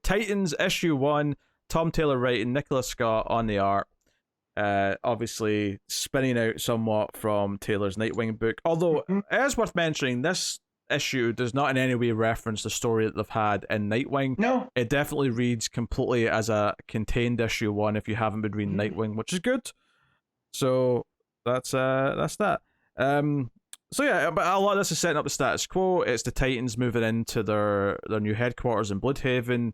Titans issue 1, Tom Taylor writing, Nicholas Scott on the art. Obviously spinning out somewhat from Taylor's Nightwing book. Although, it is worth mentioning, this issue does not in any way reference the story that they've had in Nightwing. No. It definitely reads completely as a contained issue 1 if you haven't been reading Nightwing, which is good. So that's that. So yeah, but a lot of this is setting up the status quo. It's the Titans moving into their new headquarters in Bloodhaven,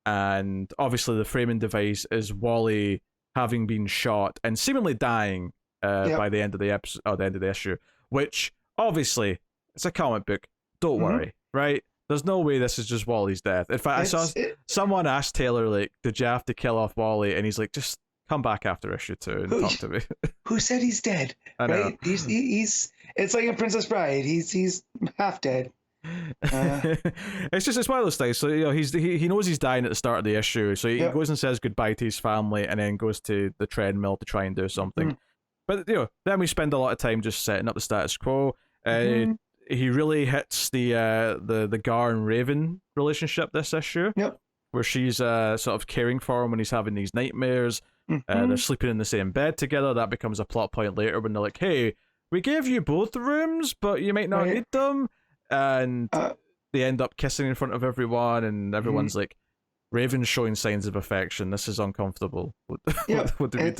and obviously the framing device is Wally having been shot and seemingly dying by the end of the episode, or the end of the issue. Which obviously it's a comic book. Don't worry, right? There's no way this is just Wally's death. In fact, someone asked Taylor, like, "Did you have to kill off Wally?" And he's like, "Just come back after issue 2 and talk to me." Who said he's dead? I know. Right? He's it's like in Princess Bride. He's half dead. It's one of those things. So he knows he's dying at the start of the issue, so he goes and says goodbye to his family, and then goes to the treadmill to try and do something. But then we spend a lot of time just setting up the status quo. He really hits the Gar and Raven relationship this issue. Where she's sort of caring for him when he's having these nightmares. They're sleeping in the same bed together. That becomes a plot point later when they're like, "Hey, we gave you both rooms, but you might not need them." And they end up kissing in front of everyone, and everyone's like, "Raven's showing signs of affection. This is uncomfortable." What do we do?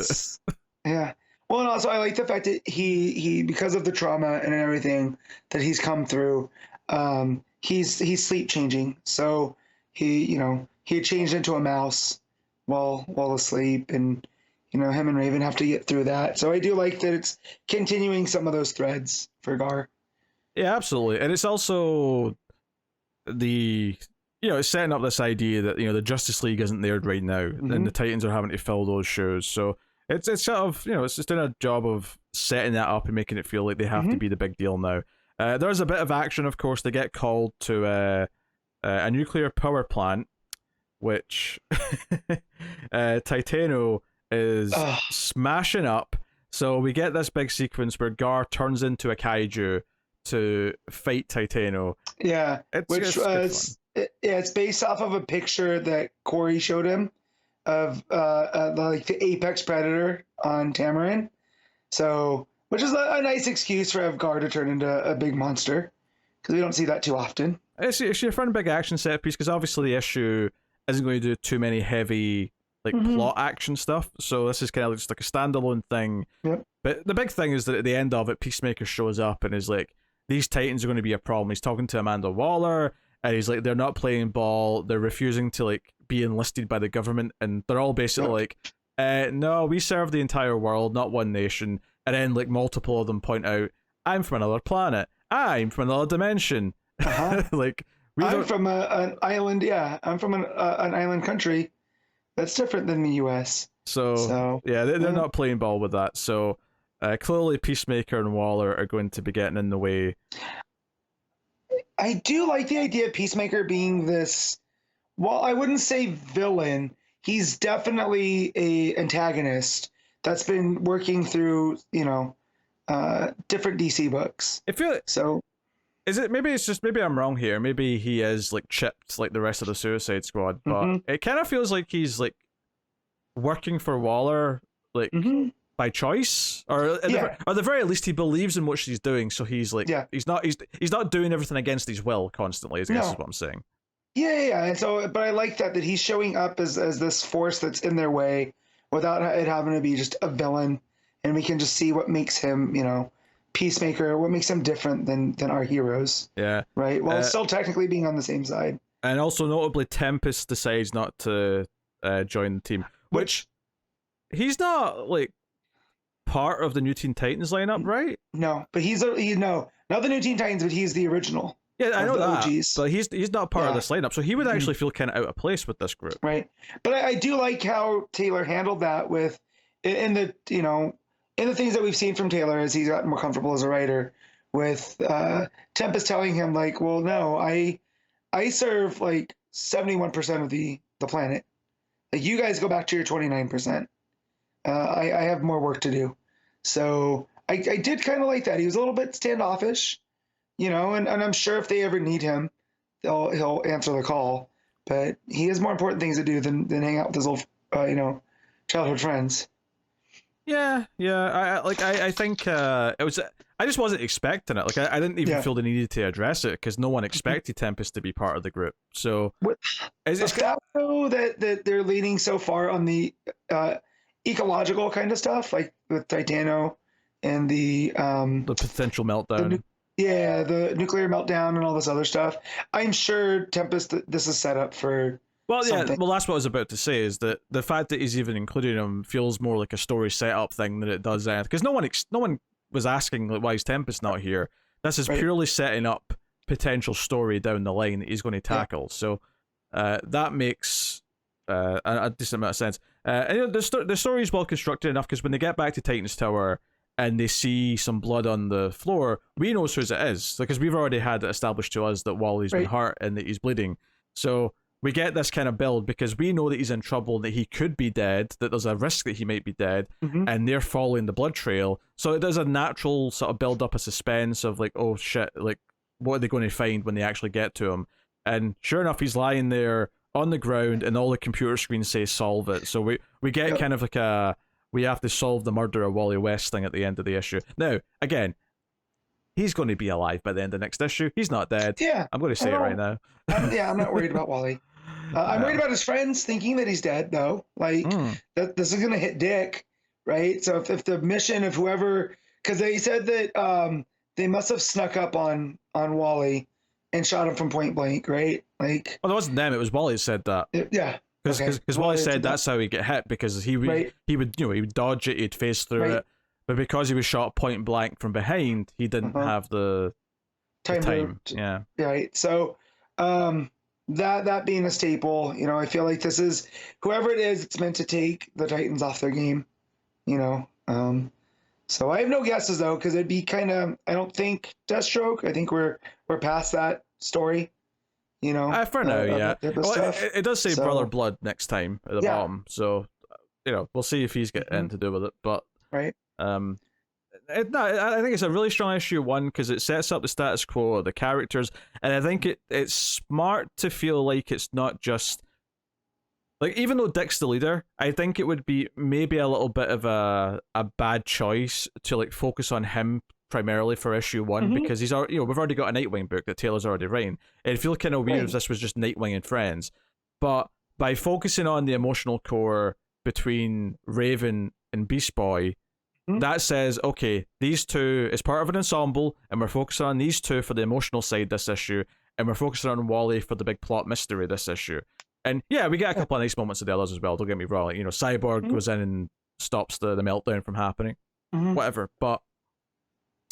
Yeah. Well, and also I like the fact that he because of the trauma and everything that he's come through, he's sleep changing. So he had changed into a mouse while asleep, and him and Raven have to get through that. So I do like that it's continuing some of those threads for Gar. Yeah, absolutely. And it's also it's setting up this idea that the Justice League isn't there right now, and the Titans are having to fill those shoes. So it's sort of it's just doing a job of setting that up and making it feel like they have to be the big deal now. There's a bit of action, of course. They get called to a nuclear power plant, which Titano is smashing up. So we get this big sequence where Gar turns into a kaiju to fight Titano. Yeah, it's based off of a picture that Corey showed him of like the apex predator on Tamarin. So, which is a nice excuse for Gar to turn into a big monster, because we don't see that too often. It's a fun big action set piece, because obviously the issue isn't going to do too many heavy plot action stuff, so this is kind of just like a standalone thing. But the big thing is that at the end of it, Peacemaker shows up and is like, these Titans are going to be a problem. He's talking to Amanda Waller, and he's like, they're not playing ball, they're refusing to be enlisted by the government, and they're all basically no, we serve the entire world, not one nation. And then multiple of them point out, I'm from another planet, I'm from another dimension. I'm from an island. Yeah, I'm from an island country that's different than the U.S. So they're not playing ball with that. So clearly Peacemaker and Waller are going to be getting in the way. I do like the idea of Peacemaker being this, well, I wouldn't say villain. He's definitely a antagonist that's been working through, different DC books. I feel so. Is it, maybe I'm wrong here. Maybe he is chipped like the rest of the Suicide Squad, but it kind of feels like he's working for Waller by choice, or at the very least he believes in what she's doing. So he's he's not doing everything against his will constantly. I guess is what I'm saying. Yeah. And so, but I like that he's showing up as this force that's in their way without it having to be just a villain, and we can just see what makes him, Peacemaker, what makes him different than our heroes. Yeah. Right? Well, still technically being on the same side. And also notably, Tempest decides not to join the team. Which he's not part of the New Teen Titans lineup, right? No, but he's not the New Teen Titans, but he's the original. Yeah, I know that. OGs. But he's not part of this lineup, so he would actually feel kind of out of place with this group. Right. But I do like how Taylor handled that with in the things that we've seen from Taylor as he's gotten more comfortable as a writer, with Tempest telling him well, no, I serve 71% of the planet. You guys go back to your 29%. I have more work to do. So I did kind of like that. He was a little bit standoffish, and I'm sure if they ever need him, he'll answer the call. but he has more important things to do than hang out with his old, childhood friends. Yeah. I think it was. I just wasn't expecting it. Like I didn't even feel the need to address it because no one expected Tempest to be part of the group. So the fact though that they're leaning so far on the ecological kind of stuff, like with Titano and the potential meltdown. The nuclear meltdown and all this other stuff. I'm sure Tempest, this is set up for. Well, something. yeah. Well, that's what I was about to say. Is that the fact that he's even including him feels more like a story setup thing than it does anything. Because no one was asking like, why is Tempest not here. This is purely setting up potential story down the line that he's going to tackle. So that makes a decent amount of sense. And the story is well constructed enough because when they get back to Titan's Tower and they see some blood on the floor, we know whose it is because we've already had it established to us that Wally's been hurt and that he's bleeding. So we get this kind of build because we know that he's in trouble, that he could be dead, that there's a risk that he might be dead, and they're following the blood trail. So it does a natural sort of build up a suspense of like, oh shit, like what are they going to find when they actually get to him? And sure enough, he's lying there on the ground, and all the computer screens say solve it. So we get kind of like we have to solve the murder of Wally West thing at the end of the issue. Now, again, he's going to be alive by the end of the next issue. He's not dead. Yeah. I'm going to say it right now. I'm not worried about Wally. I'm worried about his friends thinking that he's dead, though. Like, that this is going to hit Dick, right? So if the mission of whoever... Because they said that they must have snuck up on Wally and shot him from point blank, right? Like, well, it wasn't them. It was Wally that said that. Yeah. Because Wally said that's how he get hit because he would he would dodge it, he'd phase through it, but because he was shot point blank from behind, he didn't have the time. Yeah. Right. So that being a staple, I feel like this is whoever it is, it's meant to take the Titans off their game. So I have no guesses though, because it'd be kind of, I don't think Deathstroke. I think we're past that story. For now, yeah. Well, it does say Brother Blood next time at the bottom, so we'll see if he's got anything to do with it. But I think it's a really strong issue one because it sets up the status quo of the characters, and I think it's smart to feel like it's not just like, even though Dick's the leader, I think it would be maybe a little bit of a bad choice to like focus on him primarily for issue one because he's already, we've already got a Nightwing book that Taylor's already writing. It'd feel kind of weird if this was just Nightwing and friends, but by focusing on the emotional core between Raven and Beast Boy, that says, okay, these two is part of an ensemble, and we're focusing on these two for the emotional side this issue, and we're focusing on Wally for the big plot mystery this issue. And yeah, we get a couple of nice moments of the others as well, don't get me wrong. Like, Cyborg goes in and stops the meltdown from happening, whatever, but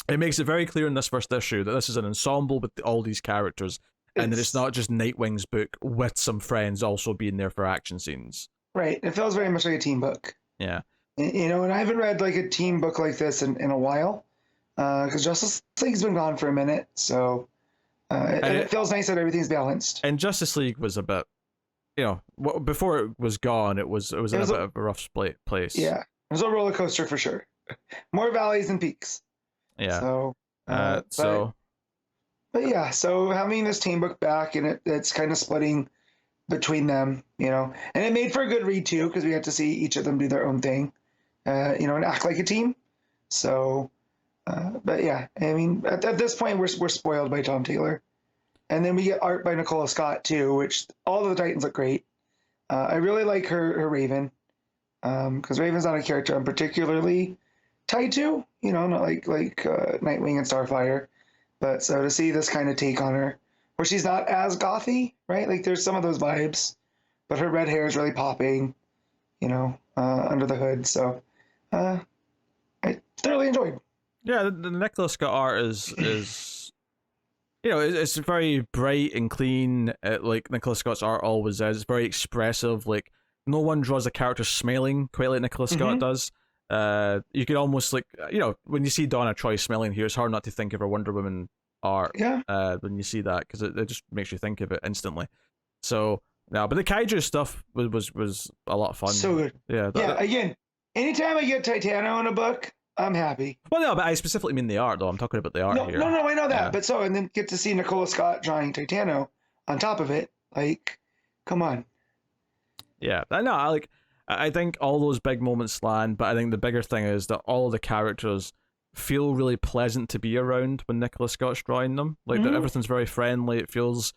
it makes it very clear in this first issue that this is an ensemble with all these characters, and that it's not just Nightwing's book with some friends also being there for action scenes. Right. It feels very much like a team book. Yeah. And I haven't read like a team book like this in a while, because Justice League's been gone for a minute, so it feels nice that everything's balanced. And Justice League was a bit, before it was gone, it was in a bit of a rough place. Yeah. It was a roller coaster for sure. More valleys than peaks. Yeah. So, so having this team book back, and it's kind of splitting between them, and it made for a good read too, because we had to see each of them do their own thing, and act like a team. So, but yeah, I mean, at this point, we're spoiled by Tom Taylor, and then we get art by Nicola Scott too, which all of the Titans look great. I really like her Raven, because Raven's not a character I'm particularly tied to, not like Nightwing and Starfire, but so to see this kind of take on her, where she's not as gothy, right? Like there's some of those vibes, but her red hair is really popping, under the hood. So I thoroughly enjoyed. Yeah, the Nicola Scott art is it's very bright and clean, like Nicola Scott's art always is. It's very expressive. Like no one draws a character smiling quite like Nicola Scott does. You could almost when you see Donna Troy smiling here, it's hard not to think of her Wonder Woman art. Yeah. When you see that, because it just makes you think of it instantly. So but the kaiju stuff was a lot of fun. So good. Yeah. Again, anytime I get Titano in a book, I'm happy. Well, no, but I specifically mean the art, though. I'm talking about the art here. No, I know that. Yeah. But and then get to see Nicola Scott drawing Titano on top of it. Like, Come on. Yeah, I know. I think all those big moments land, but I think the bigger thing is that all of the characters feel really pleasant to be around when Nicola Scott's drawing them. Like that, everything's very friendly. It feels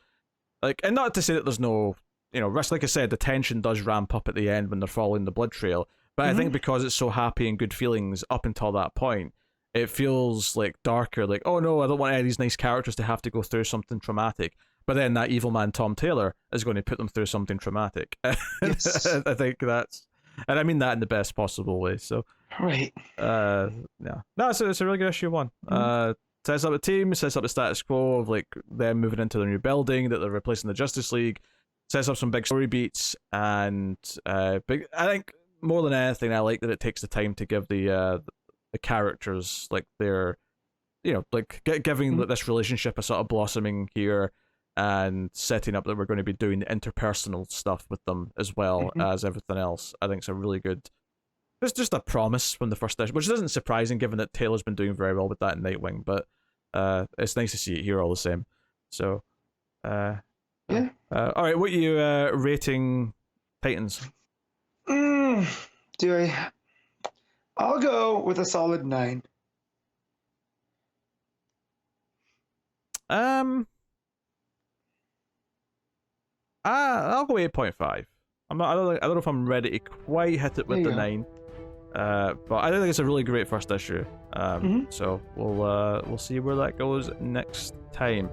like, and not to say that there's no, risk. Like I said, the tension does ramp up at the end when they're following the blood trail. But I think because it's so happy and good feelings up until that point, it feels like darker. Like, oh no, I don't want any of these nice characters to have to go through something traumatic. But then that evil man Tom Taylor is going to put them through something traumatic. Yes. I think that's, and I mean that in the best possible way. So, right. Yeah, no, it's a really good issue one. Sets up a team, sets up the status quo of like them moving into their new building that they're replacing the Justice League. Sets up some big story beats, and big. I think more than anything, I like that it takes the time to give the characters like their, like giving this relationship a sort of blossoming here. And setting up that we're going to be doing interpersonal stuff with them as well as everything else. I think it's a really good. It's just a promise from the first issue, which isn't surprising given that Taylor's been doing very well with that in Nightwing. But it's nice to see it here all the same. So, yeah. All right, what are you rating Titans? Do I? I'll go with a solid 9. I'll go 8.5. I'm not. I don't know if I'm ready to quite hit it with the 9. But I think it's a really great first issue. So we'll see where that goes next time.